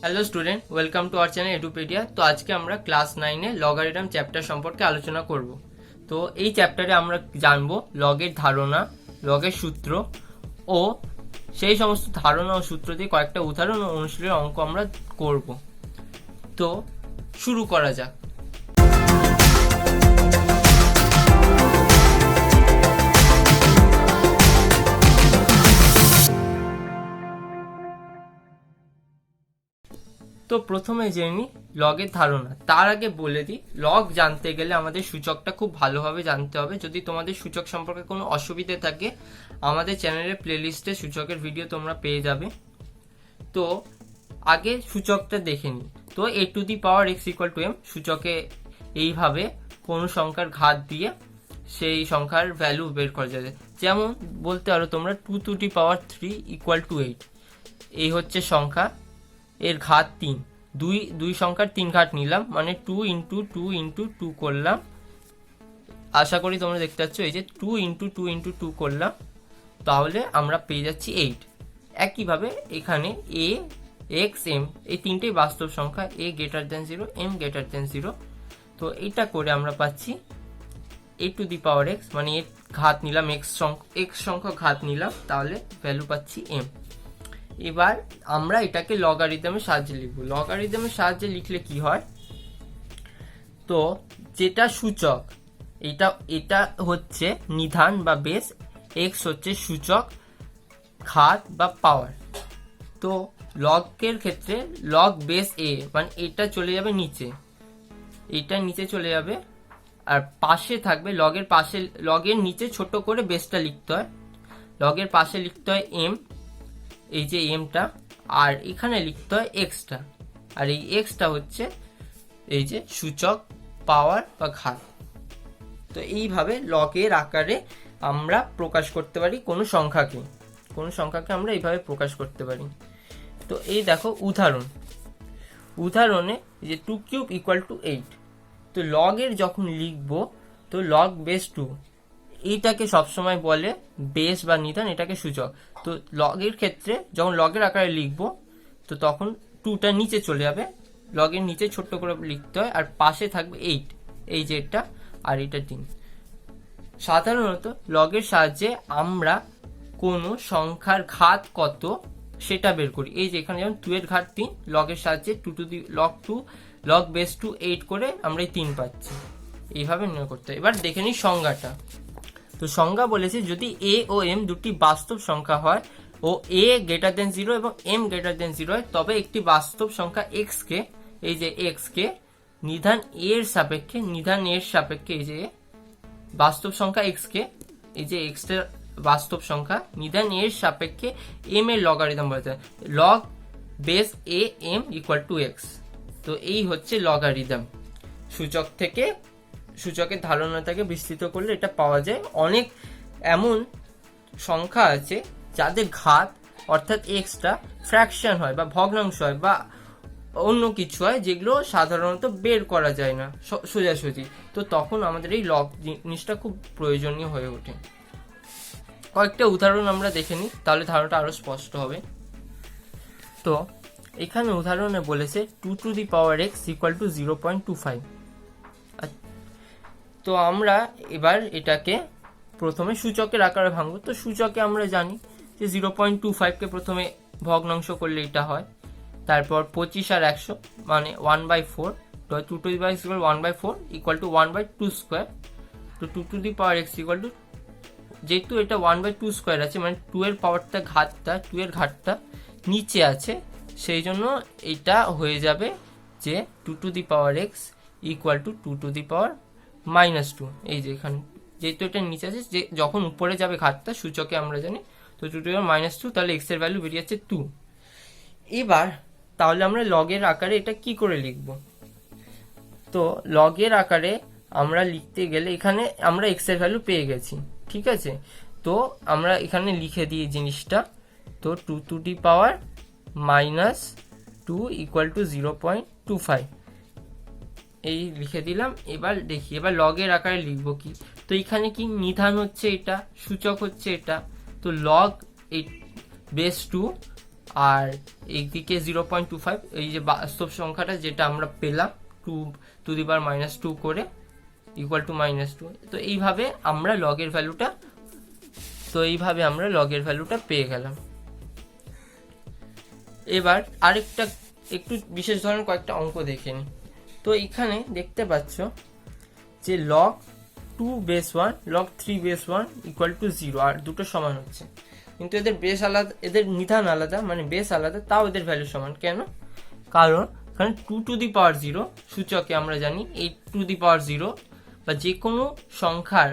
Hello student, welcome to our channel Edupedia. তো আজকে আমরা ক্লাস 9-এ লগারিদম চ্যাপ্টার সম্পর্কে আলোচনা করব। তো এই চ্যাপ্টারে আমরা জানবো লগের ধারণা, লগের সূত্র ও সেই সমস্ত ধারণা ও সূত্র দিয়ে কয়েকটা উদাহরণ ও অনুশীলনের অঙ্ক আমরা করব। তো শুরু করা যাক। তো প্রথমে জেনে নিই লগের ধারণা। তার আগে বলে দিই, লগ জানতে গেলে আমাদের সূচকটা খুব ভালোভাবে জানতে হবে। যদি তোমাদের সূচক সম্পর্কে কোনো অসুবিধে থাকে, আমাদের চ্যানেলের প্লেলিস্টে সূচকের ভিডিও তোমরা পেয়ে যাবে। তো আগে সূচকটা দেখে নিই। তো a to the power x equal two m সূচকে এইভাবে কোনো সংখ্যার ঘাত দিয়ে সেই সংখ্যার ভ্যালু বের করা যাবে। যেমন বলতে পারো তোমরা 2 to the power 3 equal to 8। এই হচ্ছে সংখ্যা, এর ঘাত 3। দুই সংখ্যার 3 ঘাত নিলাম, মানে 2 ইন্টু 2 ইন্টু 2 করলাম। আশা করি তোমরা দেখতে পাচ্ছ, এই যে 2 ইন্টু 2 ইন্টু 2 করলাম, তাহলে আমরা পেয়ে যাচ্ছি 8। একইভাবে এখানে a x m এই তিনটেই বাস্তব সংখ্যা, a greater than 0, m greater than 0। তো এটা করে আমরা পাচ্ছি a to the power x, মানে এর ঘাত নিলাম, x সংখ্যক ঘাত নিলাম, তাহলে ভ্যালু পাচ্ছি m। এবার আমরা এটাকে লগারিদমের সাহায্যে লিখব। লগারিদমের সাহায্যে লিখলে কি হয়, তো যেটা সূচক, এটা হচ্ছে নিধান বা বেস, x হচ্ছে সূচক, ঘাত বা পাওয়ার। তো লগের ক্ষেত্রে লগ বেস a, মানে এটা চলে যাবে নিচে, এটা নিচে চলে যাবে, আর পাশে থাকবে লগের পাশে, লগের নিচে ছোট করে বেসটা লিখতে হয়, লগের পাশে লিখতে হয় m, এই যে এমটা, আর এখানে লিখতে হয় এক্সটা, আর এই এক্সটা হচ্ছে এই যে সূচক, পাওয়ার বা ঘাত। তো এইভাবে লগের আকারে আমরা প্রকাশ করতে পারি কোনো সংখ্যাকে আমরা এইভাবে প্রকাশ করতে পারি। তো এই দেখো উদাহরণে যে 2 কিউব ইকুয়াল টু 8। তো লগের যখন লিখবো, তো লগ বেস 2 এইটাকে সবসময় বলে বেস বা নিধান, এটাকে সূচক। তো লগের ক্ষেত্রে যখন লগের আকারে লিখবো, তো তখন 2টা নিচে চলে যাবে, লগের নিচে ছোট্ট করে লিখতে হয়, আর পাশে থাকবে 8, এই যে এটা, আর এটা 3। সাধারণত লগের সাহায্যে আমরা কোনো সংখ্যার ঘাত কত সেটা বের করি। এই যে এখানে যেমন 2 এর ঘাত 3, লগের সাহায্যে 2 টু দি লগ বেস 2 8 করে আমরা এই 3 পাচ্ছি। এইভাবে নির্ণয় করতে হয়। এবার দেখে নিই সংজ্ঞাটা। তো সংজ্ঞা বলেছে, যদি a ও m দুটি বাস্তব সংখ্যা হয় ও a গ্রেটার দেন 0 এবং m গ্রেটার দেন 0 হয়, তবে একটি বাস্তব সংখ্যা x কে, এই যে x কে নিধান a এর সাপেক্ষে এই যে বাস্তব সংখ্যা x কে, এই যে x এর বাস্তব সংখ্যা নিধান a এর সাপেক্ষে m এর লগারিদম বলা যায়, log base a m equal to x। তো এই হচ্ছে লগারিদম। সূচকের ধারণাটাকে বিস্তৃত করলে এটা পাওয়া যায়। অনেক এমন সংখ্যা আছে যাদের ঘাত অর্থাৎ এক্সটা ফ্র্যাকশন হয় বা ভগ্নাংশ হয় বা অন্য কিছু হয়, যেগুলো সাধারণত বের করা যায় না সোজাসুজি। তো তখন আমাদের এই লগ জিনিসটা খুব প্রয়োজনীয় হয়ে ওঠে। কয়েকটা উদাহরণ আমরা দেখে নিই, তাহলে ধারণাটা আরো স্পষ্ট হবে। তো এখানে উদাহরণে বলেছে 2 to the power x equal two 0.25। তো আমরা এবার এটাকে প্রথমে সূচকের আকারে ভাঙবো। তো সূচকে আমরা জানি যে 0.25কে প্রথমে ভগ্নাংশ করলে এটা হয়, তারপর 25 আর 100 মানে 1/4, তো 2 to the power x equal 1/4 equal to 1/2 square. তো 2 to the power x equal two, যেহেতু এটা 1/2 স্কোয়ার আছে, মানে 2 এর পাওয়ারটা ঘাতটা, 2 এর ঘাতটা নিচে আছে, সেই জন্য এটা হয়ে যাবে যে 2 to the power x equal to 2 to the power -2। এই যে এখানে যেহেতু এটা নিচে আছে, যে যখন উপরে যাবে ঘাতটা সূচকে আমরা জানি, তো 2 টু দি পাওয়ার -2, তাহলে x এর ভ্যালু বেরিয়ে যাচ্ছে 2। এবার তাহলে আমরা লগের আকারে এটা কি করে লিখব? তো লগের আকারে আমরা লিখতে গেলে এখানে আমরা x এর ভ্যালু পেয়ে গেছি, ঠিক আছে। তো আমরা এখানে লিখে দিই জিনিসটা। তো 2 to the power -2 equal to 0.25 এই লিখে দিলাম। এবার দেখি, এবার লগের আকারে লিখবো কি। তো এখানে কি নিধান হচ্ছে এটা, সূচক হচ্ছে এটা, তো লগ বেস 2 আর এইদিকে 0.25, এই যে বাস্তব সংখ্যাটা যেটা আমরা পেলাম 2^-2 করে ইকুয়াল টু -2। তো এইভাবে আমরা লগের ভ্যালুটা পেয়ে গেলাম। এবার আরেকটা একটু বিশেষ ধরনের কয়েকটা অঙ্ক দেখে নিই। তো এখানে দেখতে পাচ্ছ যে log 2^1 log 3^1 ইকুয়াল টু 0, আর দুটো সমান হচ্ছে, কিন্তু এদের বেস আলাদা, এদের নিধান আলাদা, মানে বেস আলাদা, তাও এদের ভ্যালু সমান। কেন? কারণ কারণ 2^0 সূচকে আমরা জানি এই 2^0 বা যে কোনো সংখ্যার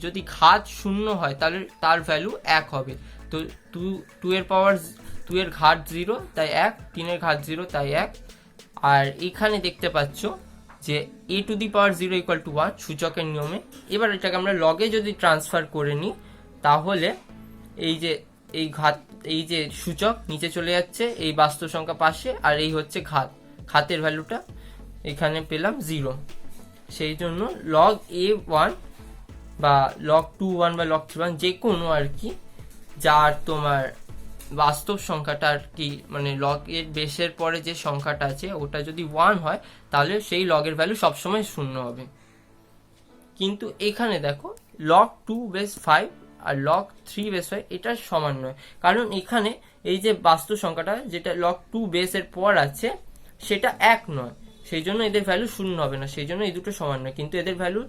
যদি ঘাত 0 হয় তাহলে তার ভ্যালু 1 হবে। তো 2 এর ঘাত 0 তাই 1, 3 এর ঘাত 0 তাই 1। আর এখানে দেখতে পাচ্ছ যে a⁴ ইকুয়াল টু 1 সূচকের নিয়মে। এবার এটাকে আমরা লগে যদি ট্রান্সফার করে নিই তাহলে এই যে সূচক নিচে চলে যাচ্ছে, এই বাস্তব সংখ্যা পাশে, আর এই হচ্ছে ঘাতের ভ্যালুটা এখানে পেলাম 0। সেই জন্য log a1 বা log 2(1) বা log 3(1) যে কোনো আর কি, যার তোমার বাস্তব সংখ্যাটা আর কি, মানে লগ এর বেসের পরে যে সংখ্যাটা আছে ওটা যদি 1 হয় তাহলে সেই লগের ভ্যালু সবসময় 0 হবে। কিন্তু এখানে দেখো log 2^5 আর log 3^5 এটা সমান নয়, কারণ এখানে এই যে বাস্তব সংখ্যাটা যেটা log 2 বেসের পর আছে সেটা 1 নয়, সেই জন্য এদের ভ্যালু 0 হবে না, সেই জন্য এই দুটো সমান নয়, কিন্তু এদের ভ্যালু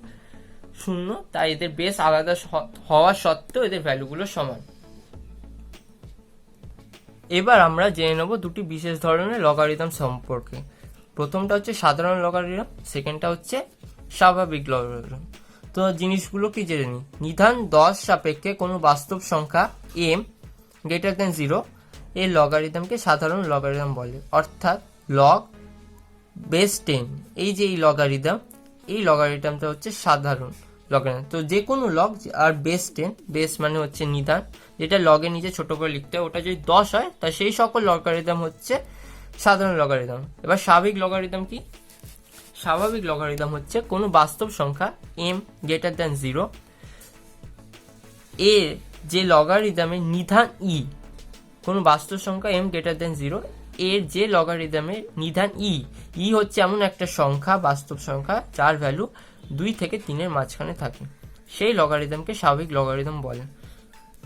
0, তাই এদের বেস আলাদা হওয়া সত্ত্বেও এদের ভ্যালুগুলো সমান। এবার আমরা জেনে নেব দুটি বিশেষ ধরনের লগারিদম সম্পর্কে। প্রথমটা হচ্ছে সাধারণ লগারিদম, সেকেন্ডটা হচ্ছে স্বাভাবিক লগারিদম। তো জিনিসগুলো কি জেনে নিই। নিধান 10 সাপেক্ষে কোনো বাস্তব সংখ্যা m > 0 এর লগারিদমকে সাধারণ লগারিদম বলে, অর্থাৎ লগ বেস 10। এই যে এই লগারিদমটা হচ্ছে সাধারণ লগারিদম। তো যে কোনো লগ আর বেস 10, বেস মানে হচ্ছে নিধান, যেটা লগের নিচে ছোট করে লিখতে হয়, ওটা যদি 10 হয় তা সেই সকল লগারিদম হচ্ছে সাধারণ লগারিদম। এবার স্বাভাবিক লগারিদম কি? স্বাভাবিক লগারিদম হচ্ছে কোনো বাস্তব সংখ্যা m > 0 এর যে লগারিদমের নিধান e, কোনো বাস্তব সংখ্যা m > 0 এর যে লগারিদমের নিধান e হচ্ছে এমন একটা সংখ্যা, বাস্তব সংখ্যা, যার ভ্যালু 2 থেকে 3 এর মাঝখানে থাকে, সেই লগারিদমকে স্বাভাবিক লগারিদম বলে।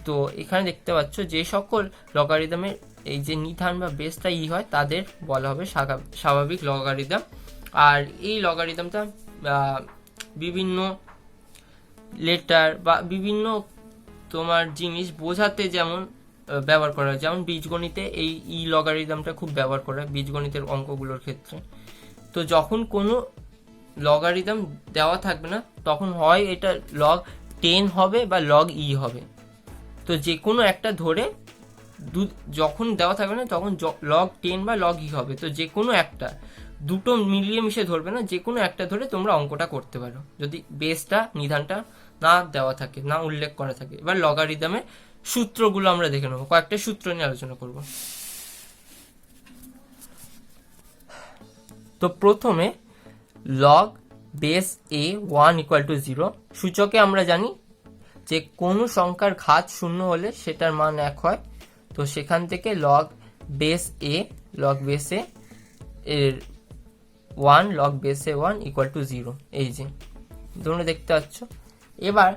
তো এখানে দেখতে পাচ্ছ যে সকল লগারিদমের এই যে নিধান বা বেসটা ই হয় তাদের বলা হবে স্বাভাবিক লগারিদম। আর এই লগারিদমটা বিভিন্ন লেটার বা বিভিন্ন তোমার জিনিস বোঝাতে যেমন ব্যবহার করা হয়, যেমন বীজগণিতে এই লগারিদমটা খুব ব্যবহার করা হয় বীজগণিতের অঙ্কগুলোর ক্ষেত্রে। তো যখন কোনো লগারিদম দেওয়া থাকবে না তখন হয় এটা log 10 হবে বা log e হবে। তো যে কোনো একটা ধরে যখন দেওয়া থাকবে না তখন log 10 বা log e হবে। তো যে কোনো একটা, দুটো মিলিয়ে মিশে ধরবে না, যে কোনো একটা ধরে তোমরা অঙ্কটা করতে পারো যদি বেসটা নিধানটা না দেওয়া থাকে, না উল্লেখ করা থাকে। এবার লগারিদমের সূত্রগুলো আমরা দেখে নেবো, কয়েকটা সূত্র নিয়ে আলোচনা করব। তো প্রথমে log বেস a1 = 0, সূচকে আমরা জানি যে কোনো সংখ্যার ঘাত 0 হলে সেটার মান 1 হয়। তো সেখান থেকে log বেস a এর 1 log বেস a1 = 0, এই যে তোমরা দেখতে পাচ্ছ। এবার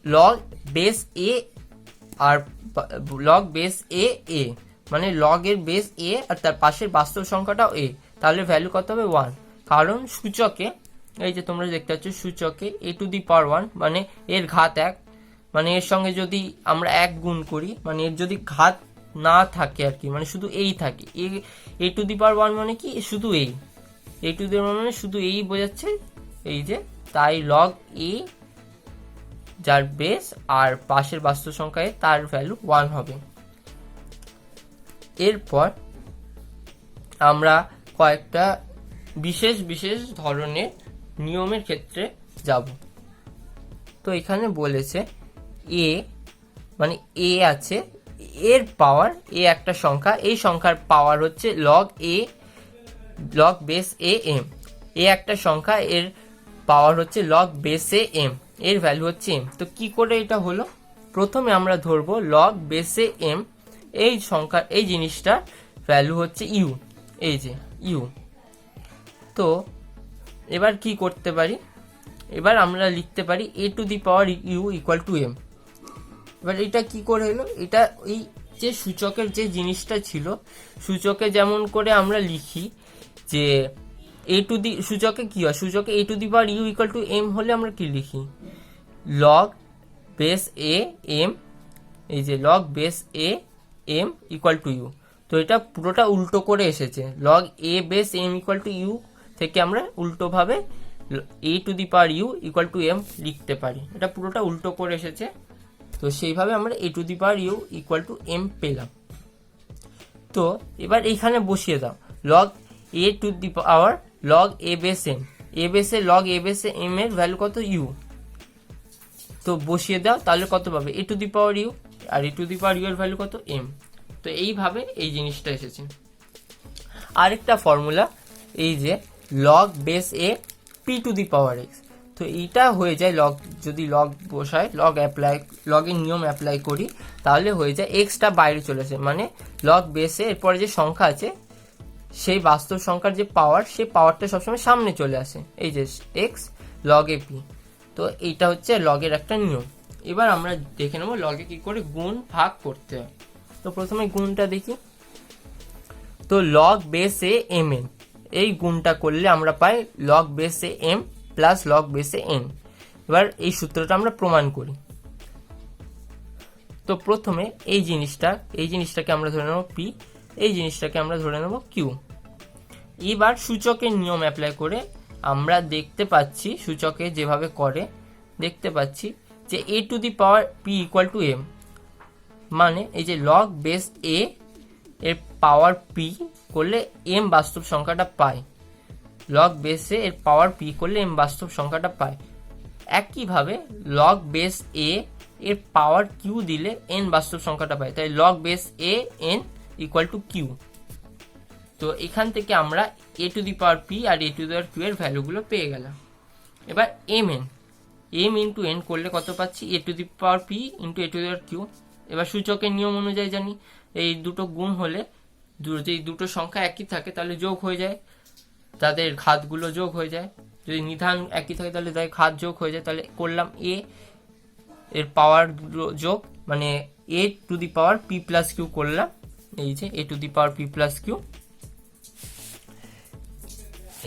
log বেস a আর log বেস a মানে log এর বেস a আর তার পাশের বাস্তব সংখ্যাটাও a, তাহলে ভ্যালু কত হবে? 1। কারণ সূচকে এই যে তোমরা দেখতে পাচ্ছ সূচকে a⁴ মানে এর ঘাত 1, মানে এর সঙ্গে যদি আমরা 1 গুণ করি, মানে এর যদি ঘাত না থাকে আর কি, মানে শুধু এই থাকে, a⁴ মানে কি? শুধু এই মানে শুধু এই বোঝাচ্ছে, এই যে, তাই log a যার বেস আর পাশের বাস্তব সংখ্যায় তার ভ্যালু 1 হবে। এরপর আমরা কয়েকটা বিশেষ ধরনের নিয়মের ক্ষেত্রে যাব। তো এখানে বলেছে a মানে a আছে, এর পাওয়ার a একটা সংখ্যা, এই সংখ্যার পাওয়ার হচ্ছে log বেস a m, এ একটা সংখ্যা, এর পাওয়ার হচ্ছে log বেস a m, এর ভ্যালু হচ্ছে m। তো কি করে এটা হলো? প্রথমে আমরা ধরবো log বেস a m এই সংখ্যা এই জিনিসটার ভ্যালু হচ্ছে ইউ, এই যে ইউ। তো এবার কি করতে পারি, এবার আমরা লিখতে পারি a to the power u equal to m. এবার এটা কি করে হলো, এটা এই যে সূচকের যে জিনিসটা ছিল, সূচকে যেমন করে আমরা লিখি যে এ টু দি, সূচকে কি হয়, সূচকে a to the power u equal to m হলে আমরা কি লিখি, লগ বেস এ এম, এই যে log base a m equal to u. তো এটা পুরোটা উল্টো করে এসেছে, log a base m equal to u থেকে আমরা উল্টোভাবে a to the power u equal to m লিখতে পারি, এটা পুরোটা উল্টো করে এসেছে। তো সেইভাবে আমরা a to the power u equal to m পেলাম। তো এবার এইখানে বসিয়ে দাও log a to the power log a base m, a base a log এ বেসে এম এর ভ্যালু কত, ইউ। তো বসিয়ে দাও, তাহলে কত পাবে, a to the power u, আর a to the power u এর ভ্যালু কত, এম। তো এইভাবে এই জিনিসটা এসেছে। আরেকটা ফর্মুলা, এই যে log base a p to the power x. তো এইটা হয়ে যায় লগ, যদি লগ বসায়, লগ অ্যাপ্লাই, লগের নিয়ম অ্যাপ্লাই করি, তাহলে হয়ে যায় এক্সটা বাইরে চলে আসে, মানে লগ বেসে এরপরে যে সংখ্যা আছে সেই বাস্তব সংখ্যার যে পাওয়ার, সেই পাওয়ারটা সবসময় সামনে চলে আসে, এই যে এক্স লগ এ পি। তো এইটা হচ্ছে লগের একটা নিয়ম। এবার আমরা দেখে নেবো লগে কি করে গুণ ভাগ করতে হয়। তো প্রথমে গুণটা দেখি। তো log base a m n, এই গুণটা করলে আমরা পাই log base a m plus log base a n. এবার এই সূত্রটা আমরা প্রমাণ করি। তো প্রথমে এই জিনিসটাকে আমরা ধরে নেব পি, এই জিনিসটাকে আমরা ধরে নেব কিউ। এবার সূচকের নিয়ম অ্যাপ্লাই করে আমরা দেখতে পাচ্ছি, সূচকে যেভাবে করে দেখতে পাচ্ছি যে a to the power p equal to m, মানে এই যে লগ বেস এ এর পাওয়ার পি করলে এম বাস্তব সংখ্যাটা পায়, লগ বেসে এর পাওয়ার পি করলে এম বাস্তব সংখ্যাটা পায়। একইভাবে লগ বেস এ এর পাওয়ার কিউ দিলে এন বাস্তব সংখ্যাটা পায়, তাই log base a n equal to q. তো এখান থেকে আমরা a to the power p আর a to the power q এর ভ্যালুগুলো পেয়ে গেলাম। এবার এম ইন্টু এন করলে কত পাচ্ছি, a to the power p into a to the power q. এবার সূচকের নিয়ম অনুযায়ী জানি এই দুটো গুণ হলে, যদি দুটো সংখ্যা একই থাকে তাহলে যোগ হয়ে যায়, তাদের ঘাতগুলো যোগ হয়ে যায়। যদি নিধান একই থাকে তাহলে তাদের ঘাত যোগ হয়ে যায়। তাহলে করলাম এ এর পাওয়ার যোগ, মানে a to the power p plus q করলাম, এই যে a to the power p plus q.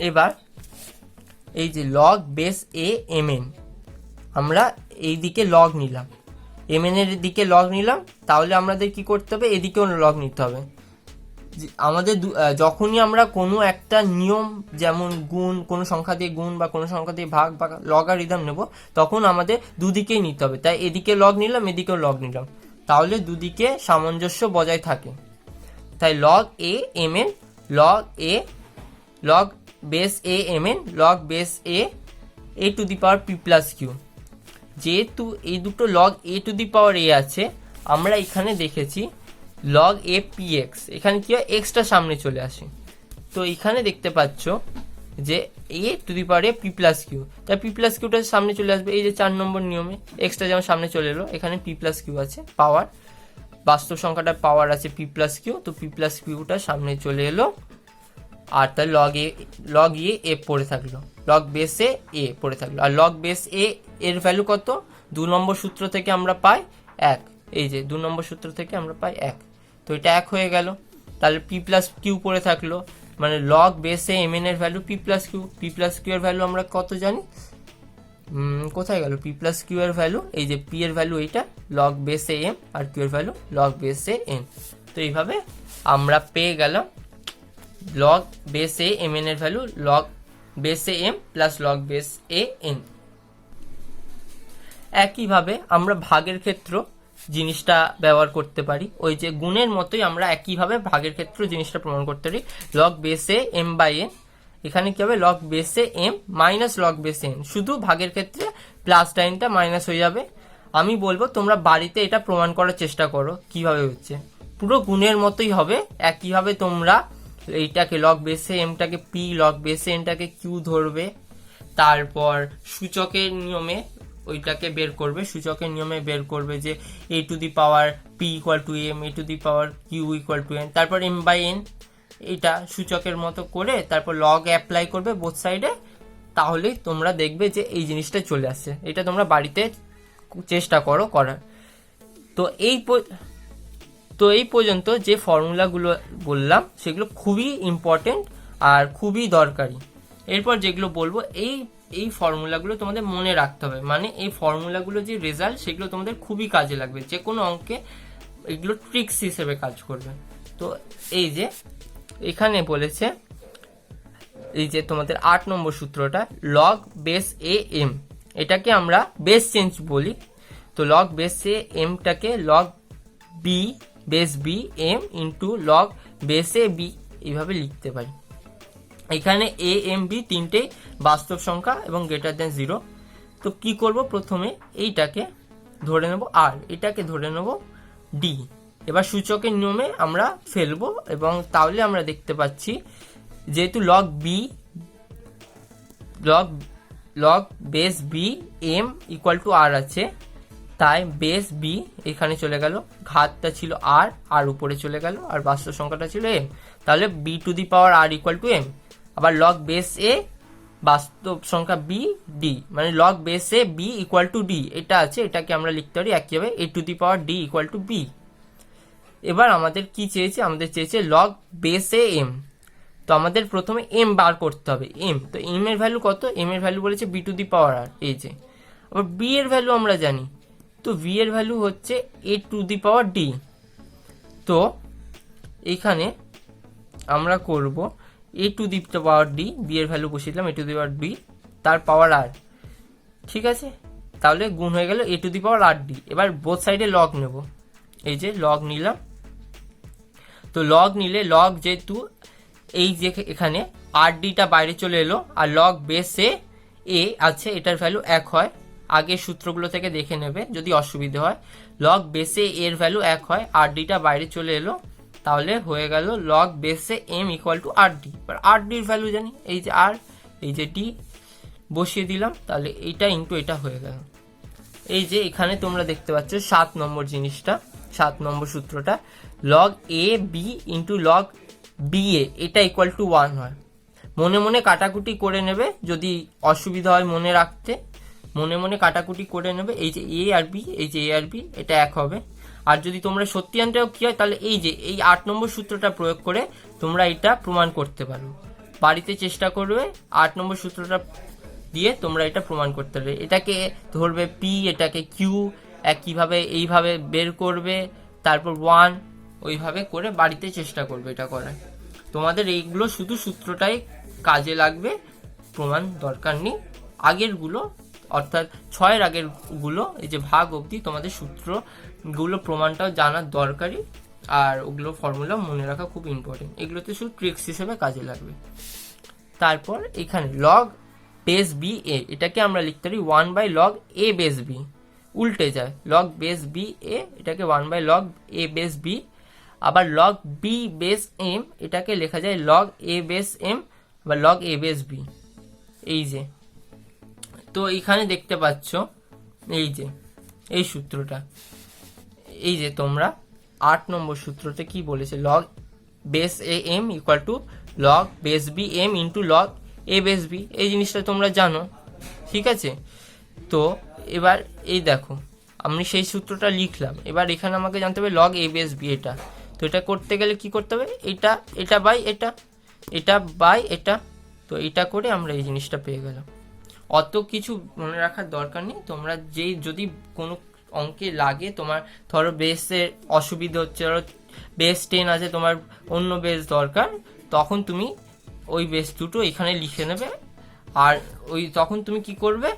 এবার এই যে log base a m n, আমরা এই দিকে লগ নিলাম, এম এন এর দিকে লগ নিলাম, তাহলে আমাদের কি করতে হবে, এদিকেও লগ নিতে হবে। আমাদের যখনই আমরা কোনো একটা নিয়ম, যেমন গুণ, কোনো সংখ্যা দিয়ে গুণ বা কোনো সংখ্যা দিয়ে ভাগ বা লগারিদম নেব, তখন আমাদের দুদিকেই নিতে হবে। তাই এদিকে লগ নিলাম, এদিকেও লগ নিলাম, তাহলে দুদিকে সামঞ্জস্য বজায় থাকে। তাই log a m n, log base a m n, log base a to the power p plus q. যেহেতু এই দুটো log a to the power এ আছে, আমরা এখানে দেখেছি লগ এ পি এক্স, এখানে কি হয়, এক্সটা সামনে চলে আসে। তো এখানে দেখতে পাচ্ছ যে a to the power a p plus q, তাই পি প্লাস কিউটা সামনে চলে আসবে। এই যে 4 নম্বর নিয়মে এক্সটা যেমন সামনে চলে এলো, এখানে পি প্লাস কিউ আছে, পাওয়ার বাস্তব সংখ্যাটার পাওয়ার আছে পি প্লাস কিউ, তো পি প্লাস কিউটা সামনে চলে এলো। আর তার লগ এ পড়ে থাকলো, লগ বেসে এ পড়ে থাকলো। আর লগ বেস এর ভ্যালু কত, 2 নম্বর সূত্র থেকে আমরা পাই 1, এই যে 2 নম্বর সূত্র থেকে আমরা পাই 1। তো এটা 1 হয়ে গেল। তাহলে পি প্লাস কিউ পড়ে থাকলো, মানে লগ বেসে এম এন এর value p plus q. P plus q এর ভ্যালু আমরা কত জানি, কোথায় গেল পি প্লাস কিউ এর ভ্যালু, এই যে পি এর ভ্যালু এইটা, লগ বেসে এম, আর কিউ এর ভ্যালু লগ বেসে এন। তো এইভাবে আমরা পেয়ে গেলাম log base a m n এর value log base a m plus log base a n. একইভাবে আমরা ভাগের ক্ষেত্র জিনিসটা ব্যবহার করতে পারি, ওই যে গুণের মতোই আমরা একইভাবে ভাগের ক্ষেত্র জিনিসটা প্রমাণ করতে পারি। Log base a m by n, এখানে কি হবে, log base a m minus log base n, শুধু ভাগের ক্ষেত্রে প্লাস সাইনটা মাইনাস হয়ে যাবে। আমি বলবো তোমরা বাড়িতে এটা প্রমাণ করার চেষ্টা করো কিভাবে হচ্ছে, পুরো গুণের মতোই হবে। একইভাবে তোমরা এইটাকে লগ বেসে এমটাকে পি, লগ বেসে এনটাকে কিউ ধরবে। তারপর সূচকের নিয়মে ওইটাকে বের করবে, সূচকের নিয়মে বের করবে যে a to the power p equal to m, a to the power q equal to n, তারপর m বাই n, এটা সূচকের মতো করে তারপর লগ অ্যাপ্লাই করবে বোথ সাইডে, তাহলেই তোমরা দেখবে যে এই জিনিসটা চলে আসছে। এটা তোমরা বাড়িতে চেষ্টা করো করার। তো এই পর্যন্ত যে ফর্মুলাগুলো বললাম সেগুলো খুবই ইম্পর্টেন্ট আর খুবই দরকারি। এরপর যেগুলো বলবো এই ফর্মুলাগুলো তোমাদের মনে রাখতে হবে, মানে এই ফর্মুলাগুলো যে রেজাল্ট সেগুলো তোমাদের খুবই কাজে লাগবে, যে কোনো অঙ্কে এগুলো ট্রিক্স হিসেবে কাজ করবে। তো এই যে এখানে বলেছে, এই যে তোমাদের 8 নম্বর সূত্রটা লগ বেস এ এম, এটাকে আমরা বেস চেঞ্জ বলি। তো লগ বেস এ এমটাকে log b base b m into log base a b এইভাবে লিখতে পারি। এখানে এ এম বি তিনটেই বাস্তব সংখ্যা এবং গ্রেটার দেন 0। তো কি করব, প্রথমে এইটাকে ধরে নেব আর এটাকে ধরে নেব ডি। এবার সূচকের নিয়মে আমরা ফেলবো এবং তাহলে আমরা দেখতে পাচ্ছি যেহেতু log base b m equal to r আছে, তাই বেস বি এখানে চলে গেল, ঘাতটা ছিল আর উপরে চলে গেল, আর বাস্তব সংখ্যাটা ছিল এম, তাহলে b to the power r equal to m. আবার লগ বেস এ বাস্তব সংখ্যা বি ডি, মানে log base a b equal to d এটা আছে, এটাকে আমরা লিখতে পারি একইভাবে a to the power d equal to b. এবার আমাদের কি চেয়েছে, আমাদের চেয়েছে লগ বেস এ এম। তো আমাদের প্রথমে এম বার করতে হবে, এম। তো এম এর ভ্যালু কত, এম এর ভ্যালু বলেছে বি টু দি পাওয়ার আর, এই যে। আবার বি এর ভ্যালু আমরা জানি, তো ভি এর ভ্যালু হচ্ছে এ টু দি পাওয়ার ডি। তো এখানে আমরা করব a to the power d, b এর ভ্যালু বসিয়ে দিলাম এ টু দি পাওয়ার ডি, তার পাওয়ার আর, ঠিক আছে। তাহলে গুণ হয়ে গেল a to the power r d. এবার বোথ সাইডে লগ নেব, এই যে লগ নিলাম। তো লগ নিলে লগ যেহেতু এই যে এখানে আর ডিটা বাইরে চলে এলো, আর লগ বেসে এ আছে এটার ভ্যালু 1 হয়, আগের সূত্রগুলো থেকে দেখে নেবে যদি অসুবিধা হয়। লগ বেসে এর ভ্যালু 1 হয়, আর ডিটা বাইরে চলে এলো, তাহলে হয়ে গেল লগ বেসে m equal to r d. এবার আর ডির ভ্যালু জানি, এই যে আর, এই যে ডি বসিয়ে দিলাম, তাহলে এইটা ইন্টু এটা হয়ে গেল। এই যে এখানে তোমরা দেখতে পাচ্ছ 7 নম্বর জিনিসটা, 7 নম্বর সূত্রটা log A B into log B A, এটা ইকুয়াল টু 1 হয়। মনে মনে কাটাকুটি করে নেবে, যদি অসুবিধা হয় মনে রাখতে, মনে মনে কাটাকুটি করে নেবে। এই যে এ আর বি, এই যে এ আর বি, এটা 1 হবে। আর যদি তোমরা সত্যি আনতে কি হয়, তাহলে এই যে এই 8 নম্বর সূত্রটা প্রয়োগ করে তোমরা এটা প্রমাণ করতে পারো। বাড়িতে চেষ্টা করবে 8 নম্বর সূত্রটা দিয়ে তোমরা এটা প্রমাণ করতে পারবে। এটাকে ধরবে পি, এটাকে কিউ, একইভাবে এইভাবে বের করবে, তারপর 1, ওইভাবে করে বাড়িতে চেষ্টা করবে এটা করার। তোমাদের এইগুলো শুধু সূত্রটাই কাজে লাগবে, প্রমাণ দরকার নেই। আগেরগুলো অর্থাৎ 6-এর আগেরগুলো, এই যে ভাগ অবধি তোমাদের সূত্রগুলো প্রমাণটাও জানার দরকারি, আর ওগুলো ফর্মুলা মনে রাখা খুব ইম্পর্টেন্ট। এগুলোতে শুধু ট্রিক্স হিসেবে কাজে লাগবে। তারপর এখানে লগ বেস বি এ, এটাকে আমরা লিখতে পারি 1 by log a base b, উল্টে যায় লগ বেস বি এ, এটাকে 1 by log a base b. আবার লগ বি বেস এম, এটাকে লেখা যায় লগ এ বেস এম বা লগ এ বেস বি, এই যে। তো এখানে দেখতে পাচ্ছ এই যে এই সূত্রটা, এই যে তোমরা 8 নম্বর সূত্রতে কি বলেছে, log base a m equal to log base b m into log a base b, এই জিনিসটা তোমরা জানো, ঠিক আছে। তো এবার এই দেখো আমি সেই সূত্রটা লিখলাম, এবার এখানে আমাকে জানতে হবে লগ এ বেস বি এটা। তো এটা করতে গেলে কি করতে হবে, এটা বাই এটা, এটা বাই এটা, তো এটা করে আমরা এই জিনিসটা পেয়ে গেলাম। অত কিছু মনে রাখার দরকার নেই। তোমরা যদি কোনো অঙ্কে লাগে, তোমার ধরো বেসের অসুবিধা হচ্ছে, ধরো বেস 10 আছে, তোমার অন্য বেস দরকার, তখন তুমি ওই বেস দুটো এখানে লিখে নেবে। আর তখন তুমি কি করবে,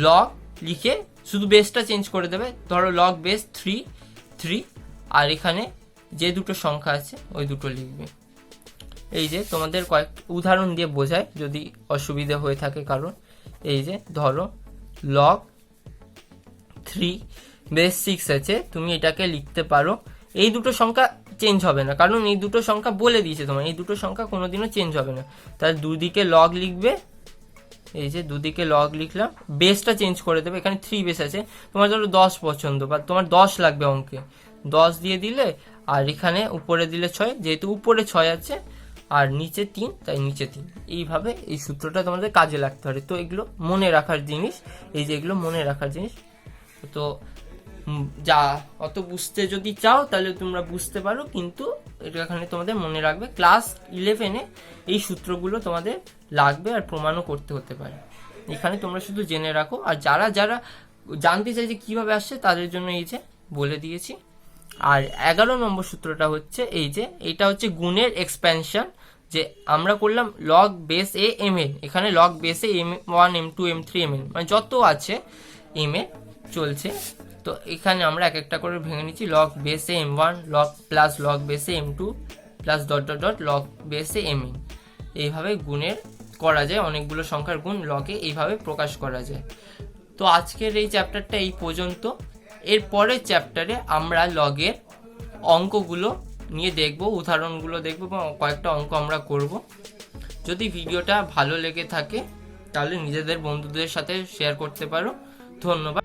লগ লিখে শুধু বেসটা চেঞ্জ করে দেবে, ধরো লগ বেস 3, আর এখানে যে দুটো সংখ্যা আছে ওই দুটো লিখবে। এই যে তোমাদের কয়েক উদাহরণ দিয়ে বোঝায় যদি অসুবিধা হয়ে থাকে কারণ। এই যে ধরো লগ 3 বেস 6 আছে, তুমি এটাকে লিখতে পারো, এই দুটো সংখ্যা চেঞ্জ হবে না, কারণ এই দুটো সংখ্যা বলে দিয়েছে তোমার, এই দুটো সংখ্যা কোনোদিনও চেঞ্জ হবে না। তাহলে দুদিকে লগ লিখবে, এই যে দুদিকে লগ লিখলাম, বেসটা চেঞ্জ করে দেবে, এখানে 3 বেস আছে, তোমার ধরো 10 পছন্দ বা তোমার 10 লাগবে অঙ্কে, 10 দিয়ে দিলে, আর এখানে উপরে দিলে 6, যেহেতু উপরে 6 আছে আর নিচে 3 তাই নিচে 3। এইভাবে এই সূত্রটা তোমাদের কাজে লাগতে পারে। তো এগুলো মনে রাখার জিনিস, এই যে এগুলো মনে রাখার জিনিস। তো যা অত বুঝতে যদি চাও তাহলে তোমরা বুঝতে পারো, কিন্তু এটা এখানে তোমাদের মনে রাখবে। ক্লাস 11-এ এই সূত্রগুলো তোমাদের লাগবে আর প্রমাণও করতে হতে পারে, এখানে তোমরা শুধু জেনে রাখো। আর যারা যারা জানতে চাই যে কীভাবে আসছে তাদের জন্য এই যে বলে দিয়েছি। আর 11 নম্বর সূত্রটা হচ্ছে এই যে, এটা হচ্ছে গুণের এক্সপ্যানশন, যে আমরা করলাম log base a m n, এখানে লগ বেসে M1 M2 M3 Mn মানে যত আছে এম এ চলছে। তো এখানে আমরা এক একটা করে ভেঙে নিচ্ছি, লগ বেসে M1 লগ প্লাস লগ বেসে M2 plus dot dot dot log বেসে Mn। এইভাবে গুণের করা যায়, অনেকগুলো সংখ্যার গুণ লগে এইভাবে প্রকাশ করা যায়। তো আজকের এই চ্যাপ্টারটা এই পর্যন্ত। এর পরের চ্যাপ্টারে আমরা লগের অঙ্কগুলো নিয়ে দেখব, উদাহরণগুলো দেখব এবং কয়েকটা অঙ্ক আমরা করব। যদি ভিডিওটা ভালো লেগে থাকে তাহলে নিজেদের বন্ধুদের সাথে শেয়ার করতে পারো। ধন্যবাদ।